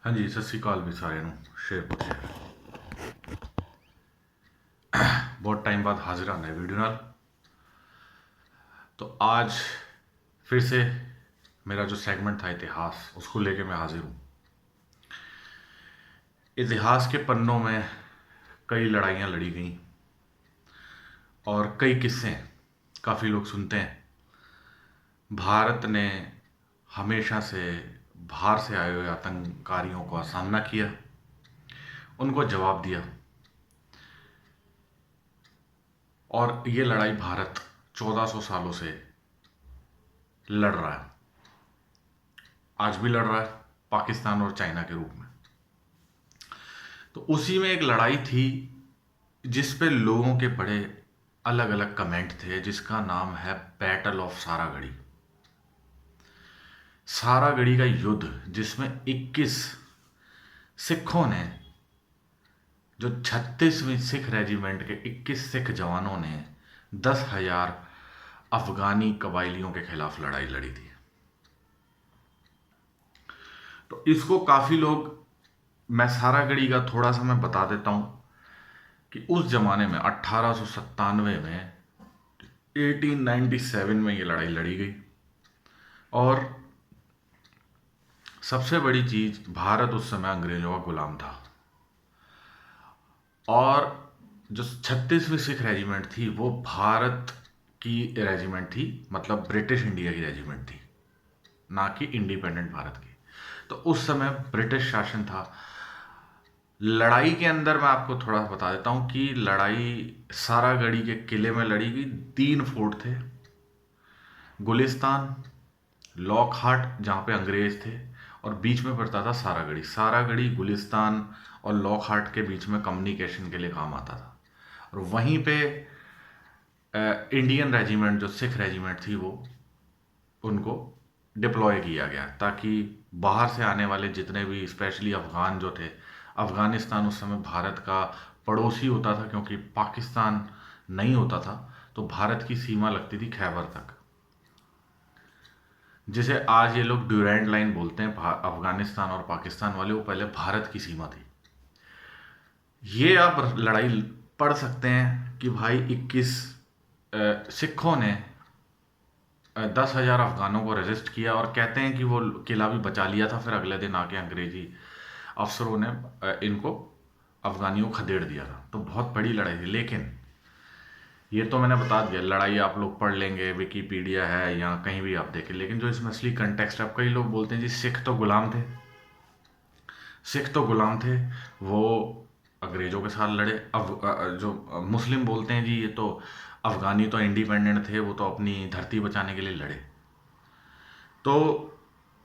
हाँ जी, सत श्री अकाल भी साਰਿਆਂ ਨੂੰ शेरपुर शहर। बहुत टाइम बाद हाजिर आना है वीडियो नाल। तो आज फिर से मेरा जो सेगमेंट था इतिहास, उसको लेके मैं हाजिर हूँ। इतिहास के पन्नों में कई लड़ाइयाँ लड़ी गई और कई किस्से काफ़ी लोग सुनते हैं। भारत ने हमेशा से बाहर से आए हुए आतंककारियों का सामना किया, उनको जवाब दिया, और ये लड़ाई भारत 1400 सालों से लड़ रहा है। आज भी लड़ रहा है, पाकिस्तान और चाइना के रूप में। तो उसी में एक लड़ाई थी जिस पे लोगों के बड़े अलग अलग कमेंट थे, जिसका नाम है बैटल ऑफ सारागढ़ी। सारागढ़ी का युद्ध, जिसमें 21 सिखों ने, जो 36वीं सिख रेजिमेंट के 21 सिख जवानों ने 10,000 अफगानी कबायलियों के खिलाफ लड़ाई लड़ी थी। तो इसको काफ़ी लोग, मैं सारागढ़ी का थोड़ा सा मैं बता देता हूँ कि उस जमाने में 1897 में 1897 में ये लड़ाई लड़ी गई। और सबसे बड़ी चीज, भारत उस समय अंग्रेजों का गुलाम था। और जो 36वीं सिख रेजिमेंट थी वो भारत की रेजिमेंट थी, मतलब ब्रिटिश इंडिया की रेजिमेंट थी, ना कि इंडिपेंडेंट भारत की। तो उस समय ब्रिटिश शासन था। लड़ाई के अंदर मैं आपको थोड़ा बता देता हूं कि लड़ाई सारागढ़ी के किले में लड़ी गई। 3 फोर्ट थे, गुलिस्तान, लॉकहार्ट जहाँ पे अंग्रेज थे, और बीच में पड़ता था सारागढ़ी। सारागढ़ी, गुलिस्तान और लॉकहार्ट के बीच में कम्युनिकेशन के लिए काम आता था। और वहीं पे इंडियन रेजिमेंट, जो सिख रेजिमेंट थी, वो उनको डिप्लॉय किया गया ताकि बाहर से आने वाले जितने भी, स्पेशली अफगान जो थे, अफगानिस्तान उस समय भारत का पड़ोसी होता था, क्योंकि पाकिस्तान नहीं होता था, तो भारत की सीमा लगती थी खैबर तक, जिसे आज ये लोग ड्यूरैंड लाइन बोलते हैं। अफगानिस्तान और पाकिस्तान वाले, वो पहले भारत की सीमा थी। ये आप लड़ाई पढ़ सकते हैं कि भाई 21 सिखों ने 10,000 अफगानों को रेजिस्ट किया, और कहते हैं कि वो किला भी बचा लिया था। फिर अगले दिन आके अंग्रेजी अफसरों ने इनको, अफगानियों को खदेड़ दिया था। तो बहुत बड़ी लड़ाई थी। लेकिन ये तो मैंने बता दिया, लड़ाई आप लोग पढ़ लेंगे, विकीपीडिया है या कहीं भी आप देखें। लेकिन जो इसमें असली कंटेक्स्ट है, अब कई लोग बोलते हैं जी सिख तो गुलाम थे, सिख तो गुलाम थे, वो अंग्रेजों के साथ लड़े। अब जो मुस्लिम बोलते हैं जी ये तो अफगानी तो इंडिपेंडेंट थे, वो तो अपनी धरती बचाने के लिए लड़े। तो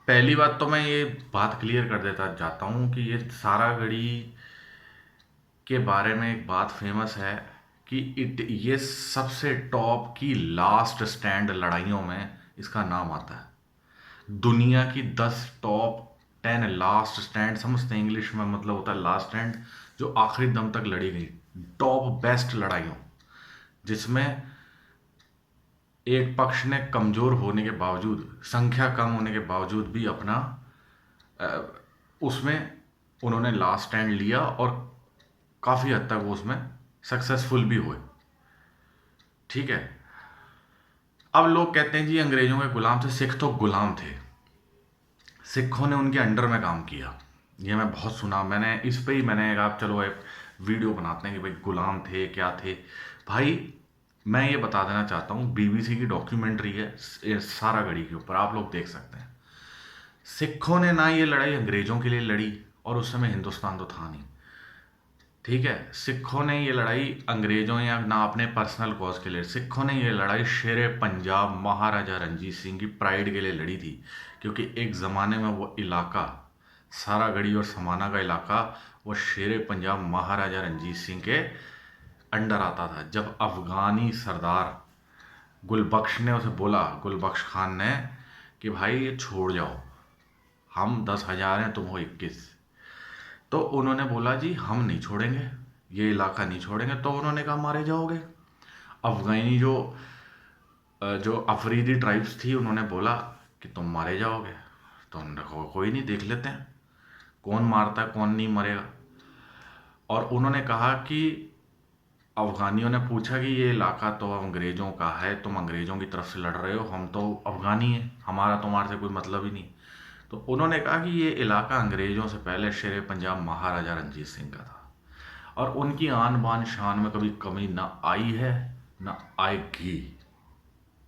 पहली बात तो मैं ये बात क्लियर कर देता जाता हूँ कि ये सारागढ़ी के बारे में एक बात फेमस है कि ये सबसे टॉप की लास्ट स्टैंड लड़ाइयों में इसका नाम आता है। दुनिया की 10 टॉप 10 लास्ट स्टैंड, समझते हैं इंग्लिश में मतलब होता है लास्ट स्टैंड, जो आखिरी दम तक लड़ी गई टॉप बेस्ट लड़ाइयों, जिसमें एक पक्ष ने कमजोर होने के बावजूद, संख्या कम होने के बावजूद भी अपना उसमें उन्होंने लास्ट स्टैंड लिया, और काफ़ी हद तक वो उसमें सक्सेसफुल भी हुए। ठीक है। अब लोग कहते हैं जी अंग्रेजों के गुलाम थे, सिख तो गुलाम थे, सिखों ने उनके अंडर में काम किया। ये मैं बहुत सुना, मैंने इस पे ही मैंने कहा चलो एक वीडियो बनाते हैं कि भाई गुलाम थे क्या थे। भाई मैं ये बता देना चाहता हूँ, बीबीसी की डॉक्यूमेंट्री है सारागढ़ी के ऊपर, आप लोग देख सकते हैं। सिखों ने ना ये लड़ाई अंग्रेजों के लिए लड़ी, और उस समय हिंदुस्तान तो था नहीं। ठीक है, सिखों ने ये लड़ाई अंग्रेजों या ना अपने पर्सनल कॉज के लिए, सिखों ने ये लड़ाई शेरे पंजाब महाराजा रंजीत सिंह की प्राइड के लिए लड़ी थी। क्योंकि एक ज़माने में वो इलाका, सारागढ़ी और समाना का इलाका, वो शेरे पंजाब महाराजा रंजीत सिंह के अंडर आता था। जब अफगानी सरदार गुलबख्श ने उसे बोला, गुलबख्श खान ने, कि भाई ये छोड़ जाओ, हम 10,000 हैं, तुम हो 21, तो उन्होंने बोला जी हम नहीं छोड़ेंगे, ये इलाका नहीं छोड़ेंगे। तो उन्होंने कहा मारे जाओगे। अफगानी जो अफरीदी ट्राइब्स थी, उन्होंने बोला कि तुम मारे जाओगे। तो उन्होंने कहा कोई नहीं, देख लेते हैं। कौन मारता है कौन नहीं मरेगा। और उन्होंने कहा कि अफगानियों ने पूछा कि ये इलाका तो अंग्रेज़ों का है, तुम अंग्रेज़ों की तरफ से लड़ रहे हो, हम तो अफगानी हैं, हमारा तुम्हारे से कोई मतलब ही नहीं। तो उन्होंने कहा कि ये इलाका अंग्रेज़ों से पहले शेर पंजाब महाराजा रंजीत सिंह का था, और उनकी आन बान शान में कभी कमी ना आई है ना आएगी।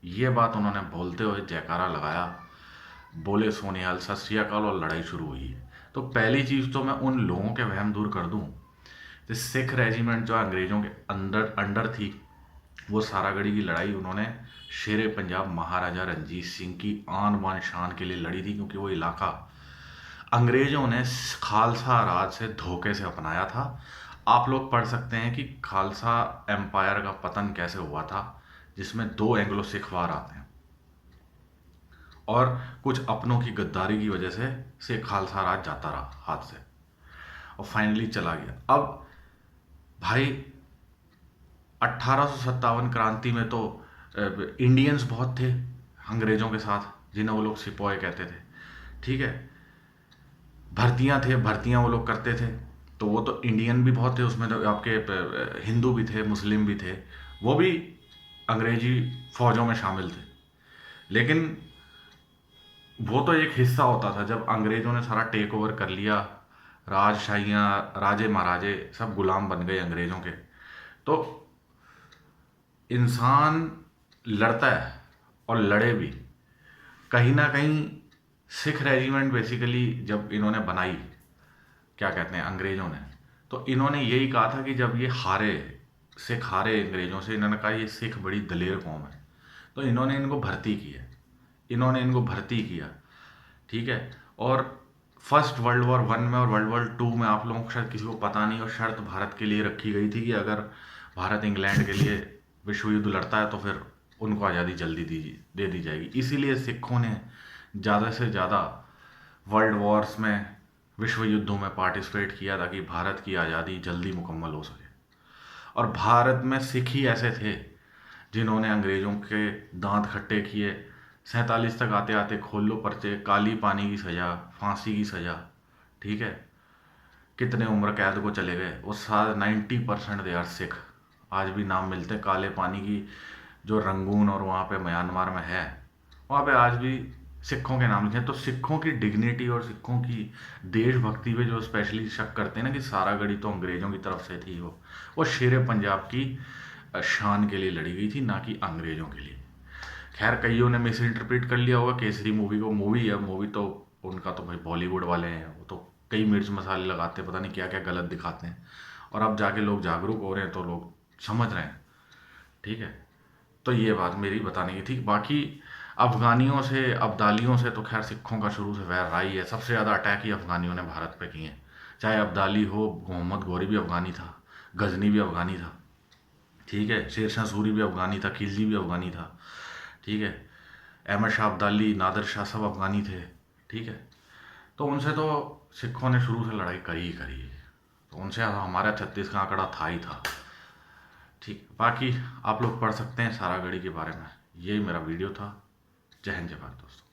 ये बात उन्होंने बोलते हुए जयकारा लगाया, बोले सोनिहाल सत श्री अकाल, और लड़ाई शुरू हुई है। तो पहली चीज़ तो मैं उन लोगों के वहम दूर कर दूं, तो सिख रेजिमेंट जो अंग्रेज़ों के अंदर अंडर थी, वो सारागढ़ी की लड़ाई उन्होंने शेर पंजाब महाराजा रंजीत सिंह की आन बान शान के लिए लड़ी थी, क्योंकि वो इलाका अंग्रेज़ों ने खालसा राज से धोखे से अपनाया था। आप लोग पढ़ सकते हैं कि खालसा एम्पायर का पतन कैसे हुआ था, जिसमें 2 एंग्लो सिख वार आते हैं, और कुछ अपनों की गद्दारी की वजह से खालसा राज जाता रहा हाथ से, और फाइनली चला गया। अब भाई 1857 क्रांति में तो इंडियंस बहुत थे अंग्रेज़ों के साथ, जिन्हें वो लोग सिपोए कहते थे, ठीक है। भर्तियां वो लोग करते थे, तो वो तो इंडियन भी बहुत थे उसमें, तो आपके हिंदू भी थे, मुस्लिम भी थे, वो भी अंग्रेजी फौजों में शामिल थे। लेकिन वो तो एक हिस्सा होता था, जब अंग्रेज़ों ने सारा टेक ओवर कर लिया, राजशाहियाँ, राजे महाराजे सब गुलाम बन गए अंग्रेज़ों के, तो इंसान लड़ता है और लड़े भी। कहीं ना कहीं सिख रेजिमेंट बेसिकली जब इन्होंने बनाई, क्या कहते हैं, अंग्रेज़ों ने, तो इन्होंने यही कहा था कि जब ये हारे, सिख हारे अंग्रेज़ों से, इन्होंने कहा ये सिख बड़ी दलेर कौम है, तो इन्होंने इनको भर्ती किया, ठीक है। और फर्स्ट वर्ल्ड वॉर 1 में और वर्ल्ड वॉर 2 में आप लोगों को शायद किसी को पता नहीं, और शर्त भारत के लिए रखी गई थी कि अगर भारत इंग्लैंड के लिए विश्व युद्ध लड़ता है तो फिर उनको आज़ादी जल्दी दे दी जाएगी। इसीलिए सिखों ने ज़्यादा से ज़्यादा वर्ल्ड वॉर्स में, विश्व युद्धों में पार्टिसिपेट किया, ताकि भारत की आज़ादी जल्दी मुकम्मल हो सके। और भारत में सिख ही ऐसे थे जिन्होंने अंग्रेज़ों के दांत खट्टे किए। 47 तक आते आते खोल लो पर्चे, काली पानी की सज़ा, फांसी की सज़ा, ठीक है, कितने उम्र कैद को चले गए। वो सारे 90% दे आर सिख। आज भी नाम मिलते हैं काले पानी की, जो रंगून और वहाँ पे म्यांमार में है, वहाँ पे आज भी सिखों के नाम लिखे हैं। तो सिखों की डिग्निटी और सिखों की देशभक्ति पे जो स्पेशली शक करते हैं ना कि सारागढ़ी तो अंग्रेज़ों की तरफ से थी, वो शेर पंजाब की शान के लिए लड़ी गई थी, ना कि अंग्रेज़ों के लिए। खैर कईयों ने मिस इंटरप्रेट कर लिया होगा केसरी मूवी को। मूवी तो उनका तो भाई बॉलीवुड वाले हैं, वो तो कई मिर्च मसाले लगाते, पता नहीं क्या क्या गलत दिखाते हैं, और अब जाके लोग जागरूक हो रहे हैं तो लोग समझ रहे हैं, ठीक है। तो ये बात मेरी बताने की थी। बाकी अफगानियों से, अब्दालियों से तो खैर सिखों का शुरू से वैर रहा ही है। सबसे ज़्यादा अटैक ही अफगानियों ने भारत पे किए हैं, चाहे अब्दाली हो, मोहम्मद गौरी भी अफगानी था, गजनी भी अफगानी था, ठीक है, शेरशाह सूरी भी अफगानी था, खिलजी भी अफगानी था, ठीक है, अहमद शाह अब्दाली, नादिर शाह सब अफगानी थे, ठीक है। तो उनसे तो सिखों ने शुरू से लड़ाई करी ही करी, तो उनसे हमारा 36 का आंकड़ा था ही था, ठीक। बाकी आप लोग पढ़ सकते हैं सारागढ़ी के बारे में। यही मेरा वीडियो था। जय हिंद जय भारत दोस्तों।